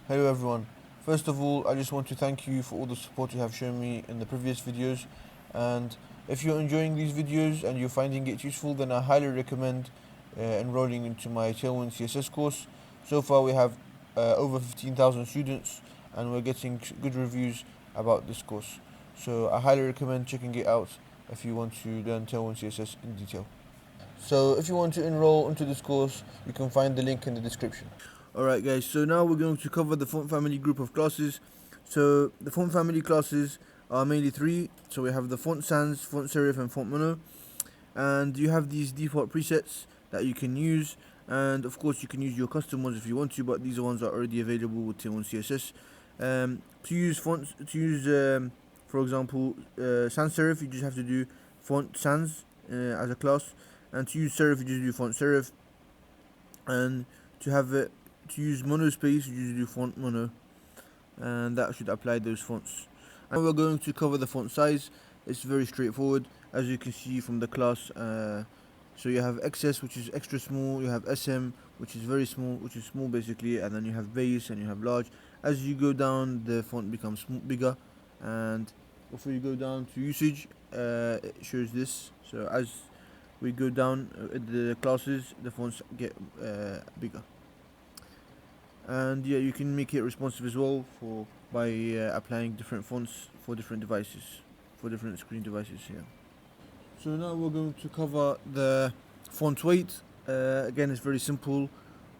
Hello everyone. First of all, I just want to thank you for all the support you have shown me in the previous videos, and if you're enjoying these videos and you're finding it useful, then I highly recommend enrolling into my Tailwind CSS course. So far we have over 15,000 students and we're getting good reviews about this course. So I highly recommend checking it out if you want to learn Tailwind CSS in detail. So if you want to enroll into this course, you can find the link in the description. Alright guys, so now we're going to cover the font family group of classes. So the font family classes are mainly three. So we have the font sans, font serif and font mono. And you have these default presets that you can use, and of course you can use your custom ones if you want to, but these are ones that are already available with Tailwind CSS. To use fonts, for example, sans serif, you just have to do font sans as a class, and to use serif, you just do font serif, and to use monospace, you just do font mono, and that should apply those fonts. And we're going to cover the font size. It's very straightforward, as you can see from the class. So you have XS, which is extra small, you have SM, which is very small, which is small basically, and then you have base and you have large. As you go down, the font becomes bigger, and before you go down to usage, it shows this. So as we go down the classes, the fonts get bigger. And yeah, you can make it responsive as well by applying different fonts for different devices, for different screen devices here. So now we're going to cover the font weight. Again, it's very simple.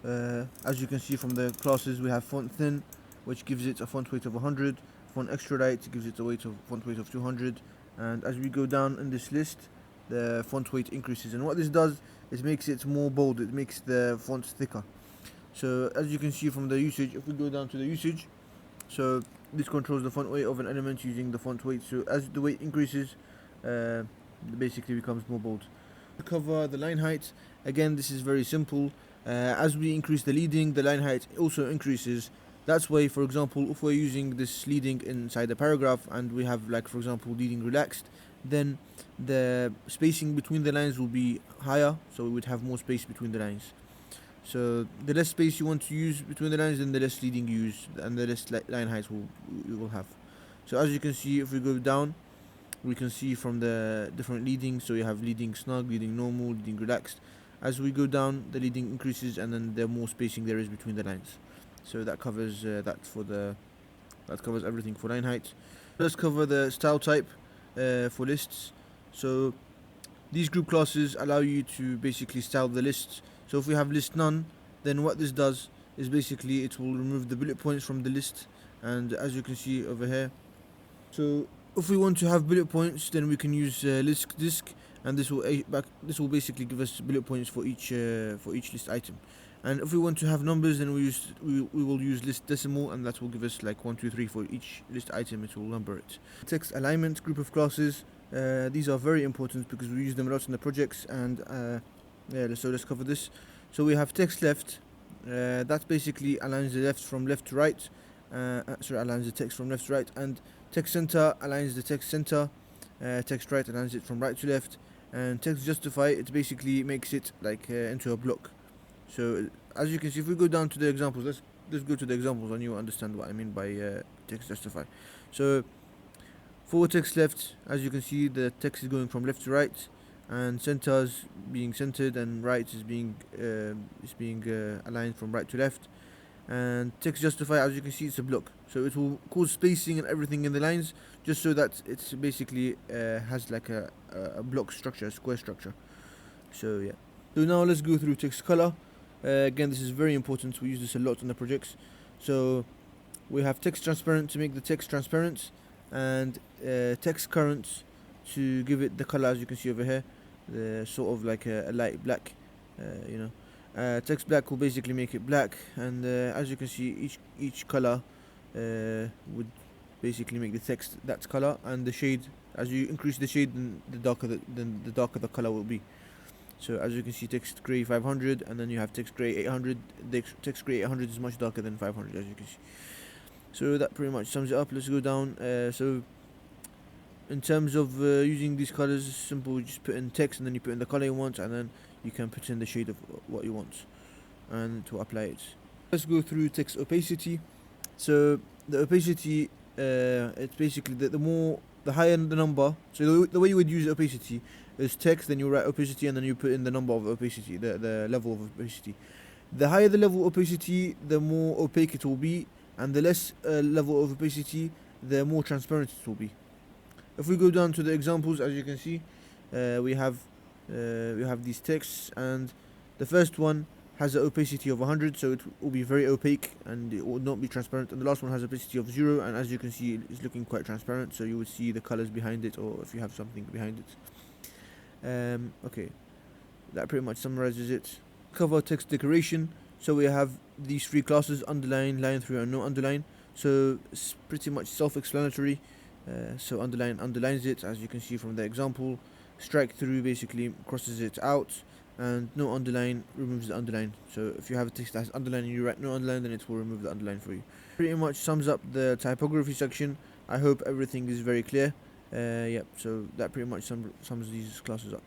As you can see from the classes, we have font thin, which gives it a font weight of 100. Font extra light gives it a font weight of 200. And as we go down in this list, the font weight increases. And what this does is makes it more bold. It makes the fonts thicker. So as you can see from the usage, if we go down to the usage, so this controls the font weight of an element using the font weight. So as the weight increases, it basically becomes more bold. To cover the line height, again this is very simple. As we increase the leading, the line height also increases. That's why, for example, if we're using this leading inside a paragraph and we have, like, for example, leading relaxed, then the spacing between the lines will be higher, so we would have more space between the lines. So the less space you want to use between the lines, then the less leading you use, and the less line height you will have. So as you can see, if we go down, we can see from the different leadings. So you have leading snug, leading normal, leading relaxed. As we go down, the leading increases, and then the more spacing there is between the lines. So that covers that covers everything for line height. Let's cover the style type for lists. So these group classes allow you to basically style the lists. So if we have list none, then what this does is basically it will remove the bullet points from the list. And as you can see over here, so if we want to have bullet points, then we can use list disk, and this will basically give us bullet points for each list item. And if we want to have numbers, then we will use list decimal, and that will give us like 1, 2, 3 for each list item. It will number it. Text alignment group of classes. These are very important because we use them a lot in the projects, and so let's cover this. So we have text left. That basically aligns the left from left to right. Aligns the text from left to right, and text center aligns the text center. Text right aligns it from right to left, and text justify, it basically makes it like into a block. So as you can see, if we go down to the examples, let's go to the examples and you will understand what I mean by text justify. So for text left, as you can see, the text is going from left to right, and center is being centered, and right is being aligned from right to left. And text justify, as you can see, it's a block, so it will cause spacing and everything in the lines, just so that it's basically has like a block structure, a square structure. So yeah. So now let's go through text color. Again, this is very important. We use this a lot in the projects. So we have text transparent to make the text transparent, and text current to give it the color, as you can see over here, the sort of like a light black, text black will basically make it black, and as you can see, each color would basically make the text that color, and the shade, as you increase the shade, then the darker the color will be. So as you can see, text gray 500, and then you have text gray 800. The text gray 800 is much darker than 500, as you can see. So that pretty much sums it up. Let's go down. So in terms of using these colors, it's simple. You just put in text, and then you put in the color you want, and then you can put in the shade of what you want, and to apply it. Let's go through text opacity. So the opacity, it's basically the higher the number. So the way you would use opacity is text, then you write opacity, and then you put in the number of opacity, the level of opacity. The higher the level of opacity, the more opaque it will be, and the less level of opacity, the more transparent it will be. If we go down to the examples, as you can see, we have these texts, and the first one has an opacity of 100, so it will be very opaque and it will not be transparent. And the last one has opacity of 0, and as you can see, it's looking quite transparent, so you would see the colors behind it, or if you have something behind it. Okay, that pretty much summarizes it. Cover text decoration. So we have these three classes: underline, line through, and no underline. So it's pretty much self-explanatory. So underline underlines it, as you can see from the example. Strike through basically crosses it out, and no underline removes the underline. So if you have a text that has underline and you write no underline, then it will remove the underline for you. Pretty much sums up the typography section. I hope everything is very clear. Yep, so that pretty much sums these classes up.